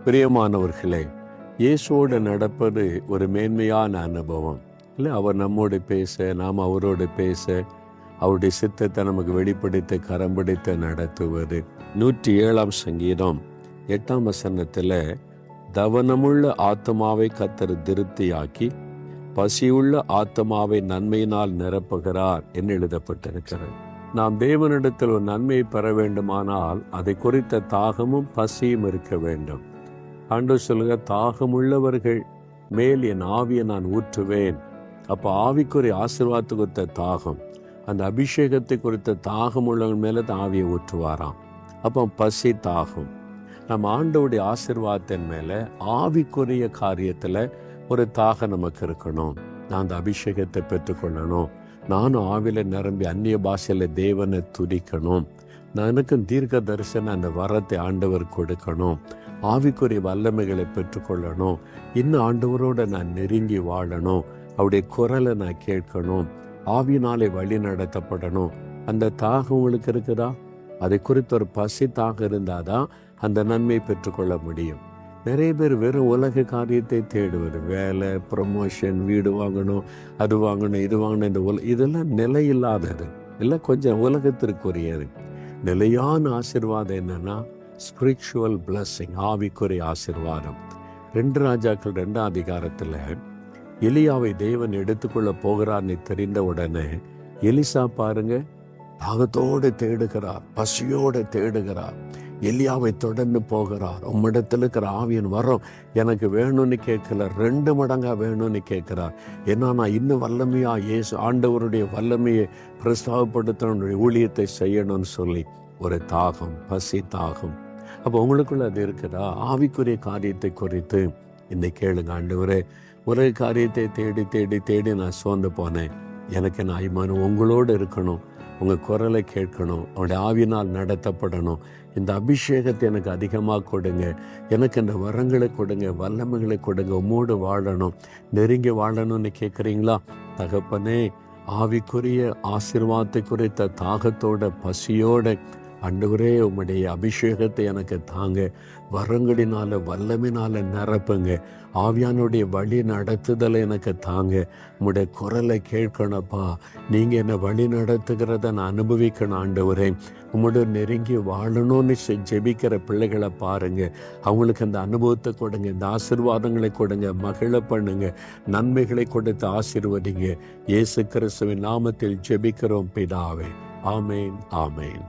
பிரியமானவர்களே, இயேசுவோடு நடப்பது ஒரு மேன்மையான அனுபவம் இல்லை. அவர் நம்மோடு பேச, நாம் அவரோடு பேச, அவருடைய சித்தத்தை நமக்கு வெளிப்படுத்த கரம் பிடித்து நடத்துவது. 107ஆம் சங்கீதம் 8ஆம் வசனத்தில், தவனமுள்ள ஆத்மாவை கர்த்தர் திருப்தியாக்கி பசியுள்ள ஆத்மாவை நன்மையினால் நிரப்புகிறார் என்று எழுதப்பட்டிருக்கிறது. நாம் தேவனிடத்தில் ஒரு நன்மையை பெற வேண்டுமானால் அதை குறித்த தாகமும் பசியும் இருக்க வேண்டும். ஆண்டவர் சொல்லுங்க, தாகமுள்ளவர்கள் மேல் என் ஆவியை நான் ஊற்றுவேன். அப்போ ஆவிக்குரிய ஆசீர்வாதத்தை குறித்த தாகம், அந்த அபிஷேகத்தை குறித்த தாகம் உள்ளவங்க மேலே தான் ஆவியை ஊற்றுவாராம். அப்போ பசி தாகம். நம்ம ஆண்டவருடைய ஆசீர்வாதத்தின் மேலே ஆவிக்குரிய காரியத்தில் ஒரு தாகம் நமக்கு இருக்கணும். நான் அந்த அபிஷேகத்தை பெற்றுக்கொள்ளணும். நானும் ஆவில நிரம்பி அந்நிய பாஷையில் தேவனை துதிக்கணும். எனக்கும் தீர்க்க தரிசன அந்த வரத்தை ஆண்டவர் கொடுக்கணும். ஆவிக்குரிய வல்லமைகளை பெற்றுக்கொள்ளணும். இன்னும் ஆண்டவரோட நான் நெருங்கி வாழணும். அவருடைய குரலை நான் கேட்கணும். ஆவியினாலே வழி நடத்தப்படணும். அந்த தாகம் உங்களுக்கு இருக்குதா? அதை குறித்து ஒரு பசி தாகம் இருந்தாதான் அந்த நன்மையை பெற்றுக்கொள்ள முடியும். நிறைய பேர் வெறும் உலக காரியத்தை தேடுவது, வேலை, ப்ரமோஷன், வீடு வாங்கணும், அது வாங்கணும், இது வாங்கணும். இதெல்லாம் நிலையில்லாதது, இல்லை கொஞ்சம் உலகத்திற்குரியது. நிலையான ஆசீர்வாதம் என்னன்னா ஸ்பிரிச்சுவல் பிளஸிங், ஆவிக்குரிய ஆசீர்வாதம். 2 ராஜாக்கள் 2ஆம் அதிகாரத்தில் எலியாவை தேவன் எடுத்துக்கொள்ள போகிறார்னு தெரிந்த உடனே எலிசா பாருங்க, தாகத்தோடு தேடுகிறார், பசியோடு தேடுகிறார். எலியாவை தொடர்ந்து போகிறார். உம்மிடத்தில் இருக்கிற ஆவியின் வரம் எனக்கு வேணும்னு கேட்கல, 2 மடங்கா வேணும்னு கேட்கிறார். ஏன்னா நான் இன்னும் வல்லமையா இயேசு ஆண்டவருடைய வல்லமையை பிரஸ்தாபப்படுத்த ஊழியத்தை செய்யணும்னு சொல்லி ஒரு தாகம், பசி தாகம். அப்போ உங்களுக்குள்ள அது இருக்குதா? ஆவிக்குரிய காரியத்தை குறித்து இன்னைக்கு கேளுங்க. ஆண்டவரே, உலக காரியத்தை தேடி தேடி தேடி நான் சோர்ந்து போனேன். எனக்கு நான் ஐமானம் உங்களோடு இருக்கணும், உங்கள் குரலை கேட்கணும், அவருடைய ஆவியினால் நடத்தப்படணும். இந்த அபிஷேகத்தை எனக்கு அதிகமாக கொடுங்க, எனக்கு இந்த வரங்களை கொடுங்க, வல்லமைகளை கொடுங்க, உம்மோடு வாழணும், நெருங்கி வாழணும்னு கேட்குறீங்களா? தகப்பனே, ஆவிக்குரிய ஆசீர்வாதத்தை குறித்த தாகத்தோட பசியோட ஆண்டவரே, உம்முடைய அபிஷேகத்தை எனக்கு தாங்க, வரங்களினால வல்லமினால நிரப்புங்க, ஆவியானுடைய வழி நடத்துதலை எனக்கு தாங்க, உம்முடைய குரலை கேட்கணப்பா. நீங்கள் என்னை வழி நடத்துகிறத நான் அனுபவிக்கணும். ஆண்டவரே, உம்முடைய நெருங்கி வாழணும்னு ஜெபிக்கிற பிள்ளைகளை பாருங்க, அவங்களுக்கு அந்த அனுபவத்தை கொடுங்க, இந்த ஆசீர்வாதங்களை கொடுங்க, மகிழ பண்ணுங்க, நன்மைகளை கொடுத்து ஆசீர்வதிங்க. இயேசு கிறிஸ்துவின் நாமத்தில் ஜெபிக்கிறோம் பிதாவே. ஆமேன், ஆமேன்.